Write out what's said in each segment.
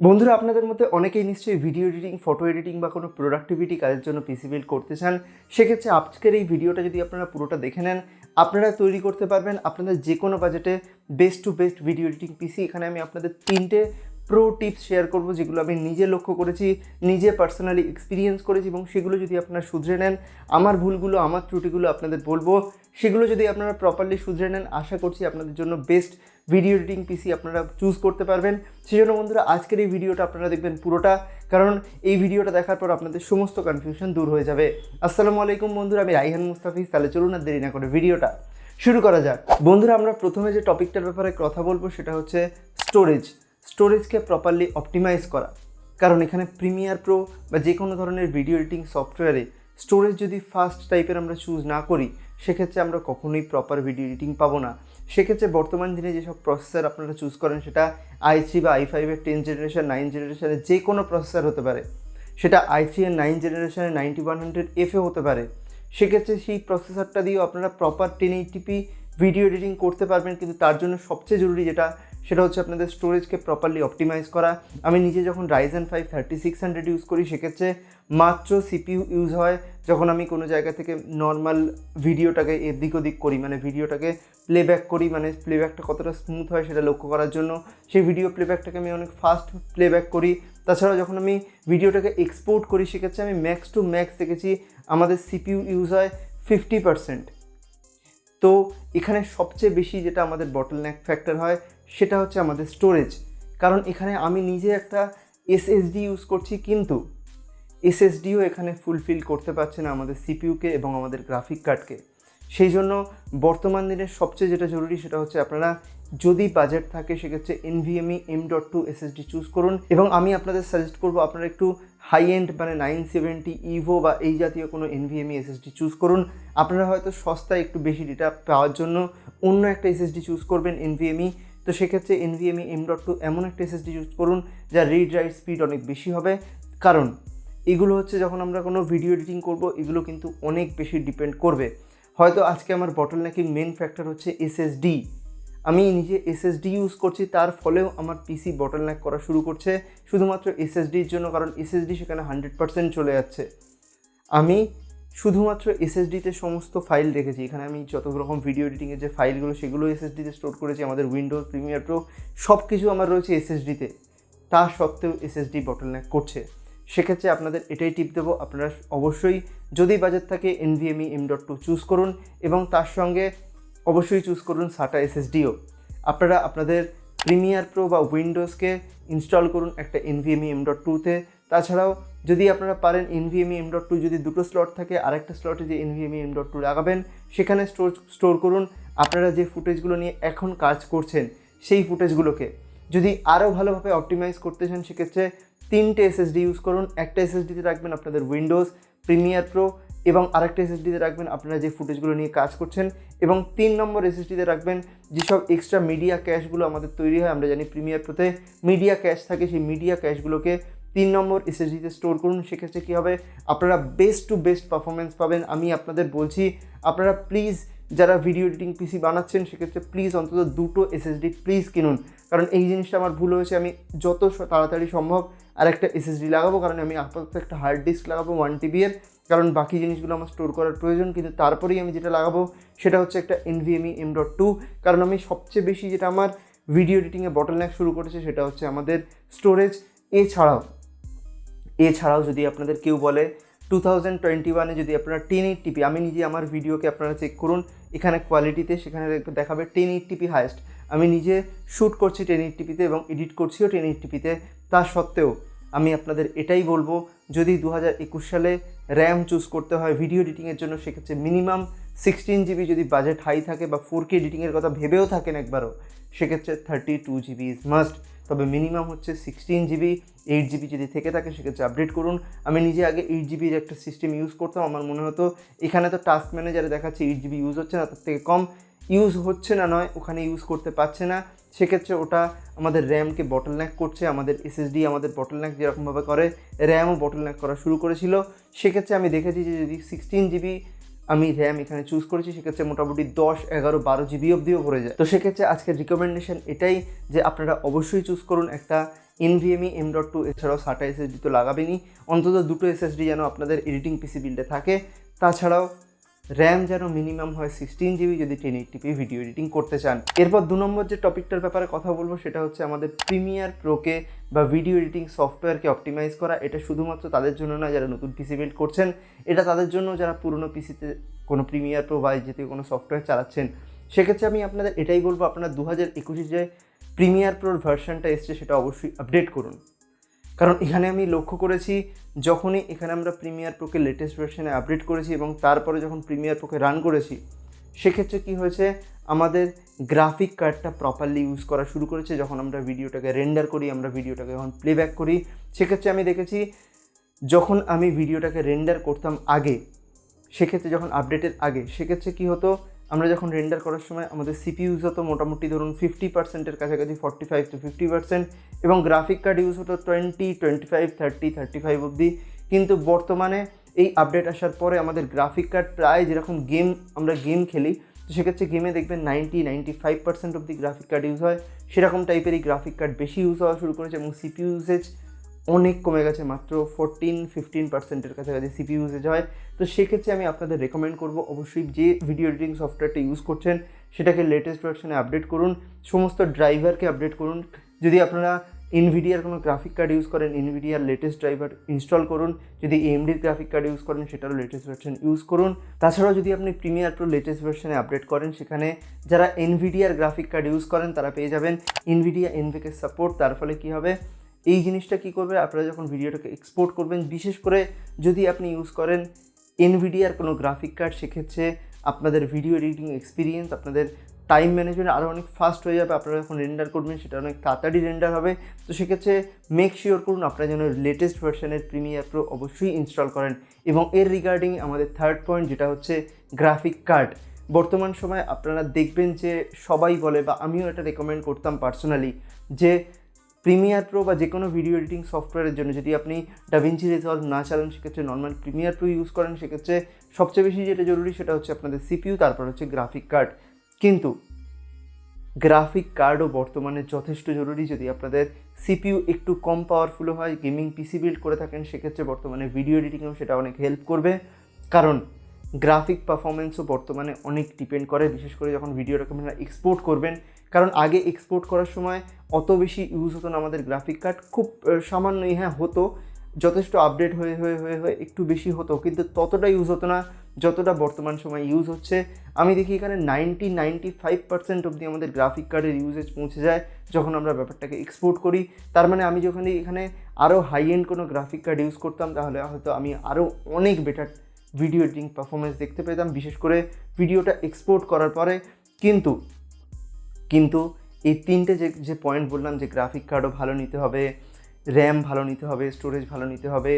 বন্ধুরা, আপনাদের মধ্যে অনেকেই নিশ্চয়ই ভিডিও এডিটিং, ফটো এডিটিং বা কোনো প্রোডাক্টিভিটি কাজের জন্য পিসি বিল্ড করতে চান। সেক্ষেত্রে আজকের এই ভিডিওটা যদি আপনারা পুরোটা দেখে নেন, আপনারা তৈরি করতে পারবেন আপনাদের যে কোনো বাজেটে best to best video editing PC. এখানে আমি আপনাদের 3টে প্রো টিপস শেয়ার করব, যেগুলো আমি নিজে লক্ষ্য করেছি, নিজে পার্সোনালি এক্সপিরিয়েন্স করেছি, এবং সেগুলো যদি আপনারা শুধরে নেন, আমার ভুলগুলো, আমার ত্রুটিগুলো আপনাদের বলবো, সেগুলো যদি আপনারা প্রপারলি শুধরে নেন, আশা করছি আপনাদের জন্য বেস্ট ভিডিও এডিটিং পিসি আপনারা চুজ করতে পারবেন। সেই জন্য বন্ধুরা, আজকের এই ভিডিওটা আপনারা দেখবেন পুরোটা, কারণ এই ভিডিওটা দেখার পর আপনাদের সমস্ত কনফিউশন দূর হয়ে যাবে। আসসালামু আলাইকুম বন্ধুরা, আমি রাইহান মুস্তাফিজ। তাহলে চলুন আর দেরি না করে ভিডিওটা শুরু করা যাক। বন্ধুরা, আমরা প্রথমে যে টপিকটার ব্যাপারে কথা বলবো সেটা হচ্ছে স্টোরেজকে প্রপারলি অপটিমাইজ করা। কারণ এখানে প্রিমিয়ার প্রো বা যে কোনো ধরনের ভিডিও এডিটিং সফটওয়্যারে স্টোরেজ যদি ফাস্ট টাইপের আমরা চুজ না করি, সেক্ষেত্রে আমরা কখনোই প্রপার ভিডিও এডিটিং পাবো না। সেক্ষেত্রে বর্তমান দিনে যেসব প্রসেসর আপনারা চুজ করেন, সেটা i3 বা i5-এর 10 জেনারেশন, 9 জেনারেশনের যে কোনো প্রসেসর হতে পারে, সেটা i3 এর 9 জেনারেশনের 9100F হতে পারে। সেক্ষেত্রে সেই প্রসেসরটা দিয়েও আপনারা প্রপার 1080p ভিডিও এডিটিং করতে পারবেন। কিন্তু তার জন্য সবচেয়ে জরুরি সেটা হচ্ছে আপনাদের স্টোরেজকে প্রপারলি অপটিমাইজ করা। আমি নিজে যখন Ryzen 5 3600 ইউজ করি, সেক্ষেত্রে মাত্র সিপিইউ ইউজ হয় যখন আমি কোনো জায়গা থেকে নর্মাল ভিডিওটাকে এদিক ওদিক করি, মানে ভিডিওটাকে প্লেব্যাক করি, মানে প্লেব্যাকটা কতটা স্মুথ হয় সেটা লক্ষ্য করার জন্য সেই ভিডিও প্লেব্যাকটাকে আমি অনেক ফাস্ট প্লেব্যাক করি। তাছাড়াও যখন আমি ভিডিওটাকে এক্সপোর্ট করি, সেক্ষেত্রে আমি ম্যাক্স টু ম্যাক্স দেখেছি আমাদের সিপিইউ ইউজ হয় 50%। তো এখানে সবচেয়ে বেশি যেটা আমাদের বটলনেক ফ্যাক্টর হয় সেটা হচ্ছে আমাদের স্টোরেজ। কারণ এখানে আমি নিজে একটা এসএসডি ইউজ করছি, কিন্তু এসএসডিও এখানে ফুলফিল করতে পারছে না আমাদের সিপিইউকে এবং আমাদের গ্রাফিক কার্ডকে। সেই জন্য বর্তমান দিনের সবচেয়ে যেটা জরুরি সেটা হচ্ছে আপনারা যদি বাজেট থাকে, সেক্ষেত্রে NVMe M.2 এসএসডি চুজ করুন। এবং আমি আপনাদের সাজেস্ট করবো আপনারা একটু হাই এন্ড মানে 970 ইভো বা এই জাতীয় কোনো NVMe এসএসডি চুজ করুন। আপনারা হয়তো সস্তায় একটু বেশি ডেটা পাওয়ার জন্য অন্য একটা এসএসডি চুজ করবেন NVMe। তো সেক্ষেত্রে NVMe M.2 এমন একটা এসএসডি চুজ করুন যা রিড রাইট স্পিড অনেক বেশি হবে। কারণ এগুলো হচ্ছে যখন আমরা কোনো ভিডিও এডিটিং করব, এগুলো কিন্তু অনেক বেশি ডিপেন্ড করবে। হয়তো আজকে আমার বটলনেকিং মেন ফ্যাক্টর হচ্ছে এসএসডি, আমি নিজে এসএসডি ইউজ করছি, তার ফলেও আমার পিসি বটলনেক করা শুরু করছে শুধুমাত্র এসএসডির জন্য। কারণ এসএসডি সেখানে 100% চলে যাচ্ছে। আমি শুধুমাত্র এসএসডিতে সমস্ত ফাইল রেখেছি। এখানে আমি যত রকম ভিডিও এডিটিংয়ের যে ফাইলগুলো, সেগুলো এসএসডিতে স্টোর করেছি। আমাদের উইন্ডোজ, প্রিমিয়ার প্রো সব কিছু আমার রয়েছে এসএসডিতে। তা সত্ত্বেও এসএসডি বটলনেক করছে। সেক্ষেত্রে আপনাদের এটাই টিপ দেবো, আপনারা অবশ্যই যদি বাজেট থাকে NVMe M.2 চুজ করুন, এবং তার সঙ্গে অবশ্যই চুজ করুন SATA এসএসডিও। আপনারা আপনাদের প্রিমিয়ার প্রো বা উইন্ডোজকে ইনস্টল করুন একটা NVMe M.2-তে। তাছাড়াও যদি আপনারা পারেন NVMe M.2 যদি দুটো স্লট থাকে, আরেকটা স্লটে যে NVMe M.2 লাগাবেন, সেখানে স্টোর করুন আপনারা যে ফুটেজগুলো নিয়ে এখন কাজ করছেন, সেই ফুটেজগুলোকে। যদি আরও ভালোভাবে অপটিমাইজ করতে চান, সেক্ষেত্রে 3টে এসএসডি ইউজ করুন। একটা এসএসডিতে রাখবেন আপনাদের উইন্ডোজ, প্রিমিয়ার প্রো, এবং আরেকটা এসএসডিতে রাখবেন আপনারা যে ফুটেজগুলো নিয়ে কাজ করছেন, এবং 3 নম্বর এসএসডিতে রাখবেন যেসব এক্সট্রা মিডিয়া ক্যাশগুলো আমাদের তৈরি হয়। আমরা জানি প্রিমিয়ার প্রোতে মিডিয়া ক্যাশ থাকে, সেই মিডিয়া ক্যাশগুলোকে 3 নম্বর এসএসডিতে স্টোর করুন। সেক্ষেত্রে কী হবে, আপনারা বেস্ট টু বেস্ট পারফরমেন্স পাবেন। আমি আপনাদের বলছি, আপনারা প্লিজ যারা ভিডিও এডিটিং পিসি বানাচ্ছেন, সেক্ষেত্রে প্লিজ অন্তত 2টো এসএসডি প্লিজ কিনুন। কারণ এই জিনিসটা আমার ভুল হয়েছে, আমি যত তাড়াতাড়ি সম্ভব আরেকটা এসএসডি লাগাবো। কারণ আমি আপাতত একটা হার্ড ডিস্ক লাগাবো 1 TB এর, কারণ বাকি জিনিসগুলো আমার স্টোর করার প্রয়োজন। কিন্তু তারপরেই আমি যেটা লাগাবো সেটা হচ্ছে একটা NVMe M.2। কারণ আমি সবচেয়ে বেশি যেটা আমার ভিডিও এডিটিংয়ে বটলনেক শুরু করেছে সেটা হচ্ছে আমাদের স্টোরেজ। এছাড়াও যদি আপনাদের কেউ বলে 2021-এ যদি আপনারা 1080p, আমি নিজে আমার ভিডিওকে আপনারা চেক করুন এখানে কোয়ালিটিতে, সেখানে দেখাবে 1080p হাইয়েস্ট। আমি নিজে শ্যুট করছি 1080pতে এবং এডিট করছিও 1080pতে। তা সত্ত্বেও আমি আপনাদের এটাই বলবো, যদি 2021 সালে র্যাম চুজ করতে হয় ভিডিও এডিটিংয়ের জন্য, সেক্ষেত্রে মিনিমাম 16GB যদি বাজেট হাই থাকে বা 4K এডিটিংয়ের কথা ভেবেও থাকেন একবারও, সেক্ষেত্রে 32GB ইজ মাস্ট। তবে মিনিমাম হচ্ছে 16GB। 8GB যদি থেকে থাকে সেক্ষেত্রে আপডেট করুন। আমি নিজে আগে 8GBর একটা সিস্টেম ইউজ করতাম। আমার মনে হতো এখানে তো টাস্ক ম্যানেজারে দেখাচ্ছে 8GB ইউজ হচ্ছে না, তার থেকে কম ইউজ হচ্ছে না নয়, ওখানে ইউজ করতে পারছে না। সেক্ষেত্রে ওটা আমাদের র্যামকে বটলনেক করছে। আমাদের এসএসডি আমাদের বটলনেক যেরকমভাবে করে, র্যামও বটলনেক করা শুরু করেছিল। সেক্ষেত্রে আমি দেখেছি যে যদি 16GB আমি র্যাম এখানে চুজ করেছি, সেক্ষেত্রে মোটামুটি 10, 11, 12GB অবধিও ভরে যায়। তো সেক্ষেত্রে আজকের রিকমেন্ডেশন এটাই যে আপনারা অবশ্যই চুজ করুন একটা NVMe M.2 এছাড়াও SATA SSD তো লাগাবেনই, অন্তত দুটো SSD যেন আপনাদের এডিটিং পিসি বিল্ডে থাকে। তাছাড়াও র্যাম যেন মিনিমাম হয় 16 GB যদি 1080p ভিডিও এডিটিং করতে চান। এরপর 2 নম্বর যে টপিকটার ব্যাপারে কথা বলবো সেটা হচ্ছে আমাদের প্রিমিয়ার প্রোকে বা ভিডিও এডিটিং সফটওয়্যারকে অপটিমাইজ করা। এটা শুধুমাত্র তাদের জন্য না যারা নতুন পিসি বিল্ড করছেন, এটা তাদের জন্য যারা পুরনো পিসিতে কোনো প্রিমিয়ার প্রো বা জাতীয় কোনো সফটওয়্যার চালাচ্ছেন। সেক্ষেত্রে আমি আপনাদের এটাই বলবো, আপনারা 2021 যে প্রিমিয়ার প্রোর ভার্সনটা এসছে সেটা অবশ্যই আপডেট করুন। কারণ এখানে আমি লক্ষ্য করেছি যখনই এখানে আমরা প্রিমিয়ার প্রোকে লেটেস্ট ভার্সনে আপডেট করেছি এবং তারপরে যখন প্রিমিয়ার প্রোকে রান করেছি, সেক্ষেত্রে কী হয়েছে, আমাদের গ্রাফিক কার্ডটা প্রপারলি ইউজ করা শুরু করেছে। যখন আমরা ভিডিওটাকে রেন্ডার করি, আমরা ভিডিওটাকে যখন প্লেব্যাক করি, সেক্ষেত্রে আমি দেখেছি যখন আমি ভিডিওটাকে রেন্ডার করতাম আগে, সেক্ষেত্রে যখন আপডেটের আগে, সেক্ষেত্রে কী হতো, আমরা যখন রেন্ডার করার সময় আমাদের সিপি ইউজ হতো মোটামুটি ধরুন 50%-এর কাছাকাছি, 45 to 50%, এবং গ্রাফিক কার্ড ইউজ হতো 20, 25, 30, 35 অবধি। কিন্তু বর্তমানে এই আপডেট আসার পরে আমাদের গ্রাফিক কার্ড প্রায় যেরকম আমরা গেম খেলি, তো সেক্ষেত্রে গেমে দেখবেন 90-95% অবধি গ্রাফিক কার্ড ইউজ হয়, সেরকম টাইপেরই গ্রাফিক কার্ড বেশি ইউজ হওয়া শুরু করেছে এবং সিপি ইউজেজ অনেক কমে গেছে, মাত্র 14-15%-এর কাছাকাছি সিপি ইউজেজ হয়। তো সেক্ষেত্রে আমি আপনাদের রেকমেন্ড করব অবশ্যই যে ভিডিও এডিটিং সফটওয়্যারটা ইউজ করছেন সেটাকে লেটেস্ট ভার্সনে আপডেট করুন, সমস্ত ড্রাইভারকে আপডেট করুন। যদি আপনারা এনভিডিয়ার কোনো গ্রাফিক কার্ড ইউজ করেন, এনভিডিয়ার লেটেস্ট ড্রাইভার ইনস্টল করুন। যদি এএমডির গ্রাফিক কার্ড ইউজ করেন সেটারও লেটেস্ট ভার্সন ইউজ করুন। তাছাড়াও যদি আপনি প্রিমিয়ার প্রো লেটেস্ট ভার্সনে আপডেট করেন, সেখানে যারা এনভিডিয়ার গ্রাফিক কার্ড ইউজ করেন তারা পেয়ে যাবেন এনভিডিয়া NVK সাপোর্ট। তার ফলে কী হবে, এই জিনিসটা কী করবে, আপনারা যখন ভিডিওটাকে এক্সপোর্ট করবেন, বিশেষ করে যদি আপনি ইউজ করেন এনভিডিয়ার কোনো গ্রাফিক কার্ড, সেক্ষেত্রে আপনাদের ভিডিও এডিটিং এক্সপিরিয়েন্স, আপনাদের টাইম ম্যানেজমেন্ট আরও অনেক ফাস্ট হয়ে যাবে। আপনারা যখন রেন্ডার করবেন সেটা অনেক তাড়াতাড়ি রেন্ডার হবে। তো সেক্ষেত্রে মেক শিওর করুন আপনারা যেন লেটেস্ট ভার্সনের প্রিমিয়ার প্রো অবশ্যই ইনস্টল করেন। এবং এর রিগার্ডিং আমাদের থার্ড পয়েন্ট, যেটা হচ্ছে গ্রাফিক কার্ড। বর্তমান সময়ে আপনারা দেখবেন যে সবাই বলে, বা আমিও এটা রেকমেন্ড করতাম পার্সোনালি, যে প্রিমিয়ার প্রো বা যে কোনো ভিডিও এডিটিং সফটওয়্যারের জন্য যদি আপনি ডাভিঞ্চি রিজলভ না চালান, সেক্ষেত্রে নর্মাল প্রিমিয়ার প্রো ইউজ করেন, সেক্ষেত্রে সবচেয়ে বেশি যেটা জরুরি সেটা হচ্ছে আপনাদের সিপিইউ, তারপর হচ্ছে গ্রাফিক কার্ড। কিন্তু গ্রাফিক কার্ডও বর্তমানে যথেষ্ট জরুরি। যদি আপনাদের সিপিইউ একটু কম পাওয়ারফুল হয়, গেমিং পিসি বিল্ড করে থাকেন, সেক্ষেত্রে বর্তমানে ভিডিও এডিটিংয়েও সেটা অনেক হেল্প করবে। কারণ গ্রাফিক পারফরমেন্সও বর্তমানে অনেক ডিপেন্ড করে, বিশেষ করে যখন ভিডিওটাকে আপনারা এক্সপোর্ট করবেন। কারণ আগে এক্সপোর্ট করার সময় অত বেশি ইউজ হতো না আমাদের গ্রাফিক কার্ড, খুব সামান্যই হ্যাঁ হতো, যথেষ্ট আপডেট হয়ে হয়ে হয়ে হয়ে একটু বেশি হতো, কিন্তু ততটা ইউজ হতো না যতটা বর্তমান সময় ইউজ হচ্ছে। আমি দেখি এখানে 90-95% অবধি আমাদের গ্রাফিক কার্ডের ইউজেজ পৌঁছে যায় যখন আমরা ব্যাপারটাকে এক্সপোর্ট করি। তার মানে আমি যখন এখানে আরও হাই এন্ড কোনো গ্রাফিক কার্ড ইউজ করতাম, তাহলে হয়তো আমি আরও অনেক বেটার ভিডিও এডিটিং পারফরমেন্স দেখতে পেতাম, বিশেষ করে ভিডিওটা এক্সপোর্ট করার পরে। কিন্তু এই তিনটে যে পয়েন্ট বললাম, যে গ্রাফিক কার্ডও ভালো নিতে হবে, র্যাম ভালো নিতে হবে, স্টোরেজ ভালো নিতে হবে,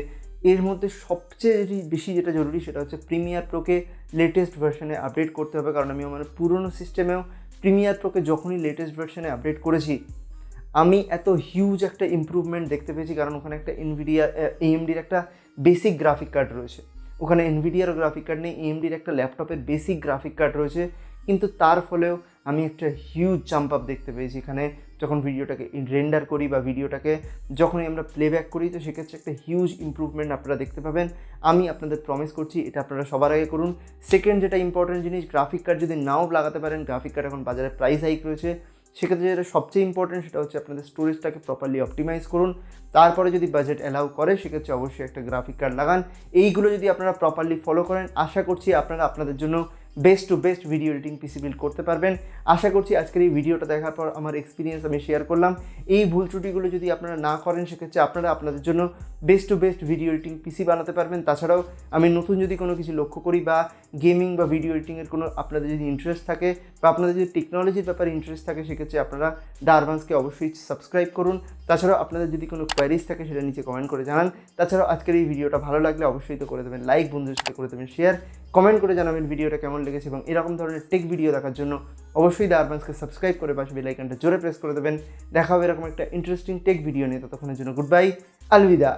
এর মধ্যে সবচেয়ে বেশি যেটা জরুরি সেটা হচ্ছে প্রিমিয়ার প্রোকে লেটেস্ট ভার্সনে আপডেট করতে হবে। কারণ আমি আমার পুরনো সিস্টেমেও প্রিমিয়ার প্রোকে যখনই লেটেস্ট ভার্সনে আপডেট করেছি, আমি এত হিউজ একটা ইমপ্রুভমেন্ট দেখতে পেয়েছি। কারণ ওখানে একটা AMDর একটা বেসিক গ্রাফিক কার্ড রয়েছে, ওখানে এনভিডিয়ার গ্রাফিক কার্ড নেই, AMDর একটা ল্যাপটপের বেসিক গ্রাফিক কার্ড রয়েছে, কিন্তু তার ফলেও আমি একটা হিউজ জাম্প আপ দেখতে পেয়েছি এখানে। যখন ভিডিওটাকে রেন্ডার করি বা ভিডিওটাকে যখনই আমরা প্লেব্যাক করি, তো সেক্ষেত্রে একটা হিউজ ইমপ্রুভমেন্ট আপনারা দেখতে পাবেন। আমি আপনাদের প্রমিস করছি এটা আপনারা সবার আগে করুন। সেকেন্ড যেটা ইম্পর্টেন্ট জিনিস, গ্রাফিক কার্ড যদি নাও লাগাতে পারেন, গ্রাফিক কার্ড এখন বাজারে প্রাইস হাইক রয়েছে, সেক্ষেত্রে যেটা সবচেয়ে ইম্পর্টেন্ট সেটা হচ্ছে আপনাদের স্টোরেজটাকে প্রপারলি অপটিমাইজ করুন। তারপরে যদি বাজেট অ্যালাউ করে, সেক্ষেত্রে অবশ্যই একটা গ্রাফিক কার্ড লাগান। এইগুলো যদি আপনারা প্রপারলি ফলো করেন, আশা করছি আপনারা আপনাদের জন্য best to best video editing PC build করতে পারবেন। আশা করছি আজকের এই ভিডিওটা দেখার পর আমার এক্সপিরিয়েন্স আমি শেয়ার করলাম। এই ভুল ত্রুটিগুলো যদি আপনারা না করেন, সেক্ষেত্রে আপনারা আপনাদের জন্য best to best video editing PC বানাতে পারবেন। তাছাড়াও আমি নতুন যদি কোনো কিছু লক্ষ্য করি, বা গেমিং বা ভিডিও এডিটিংয়ের কোনো আপনাদের যদি ইন্টারেস্ট থাকে, বা আপনাদের যদি টেকনোলজির ব্যাপারে ইন্টারেস্ট থাকে, সেক্ষেত্রে আপনারা দ্য আরবান্সকে অবশ্যই সাবস্ক্রাইব করুন। তাছাড়াও আপনাদের যদি কোনো কোয়ারিজ থাকে সেটা নিচে কমেন্ট করে জানান। তাছাড়াও আজকের এই ভিডিওটা ভালো লাগলে অবশ্যই তো করে দেবেন লাইক, বন্ধুদের সাথে করে দেবেন শেয়ার, কমেন্ট করে জানাবেন ভিডিওটা কেমন লেগেছে, এবং এরকম ধরনের টেক ভিডিও দেখার জন্য অবশ্যই দ্য আরবান্সকে সাবস্ক্রাইব করে পাশে বেল আইকনটা জোরে প্রেস করে দেবেন। দেখা হবে এরকম একটা ইন্টারেস্টিং টেক ভিডিও নিয়ে। ততক্ষণের জন্য গুড বাই, আলবিদা।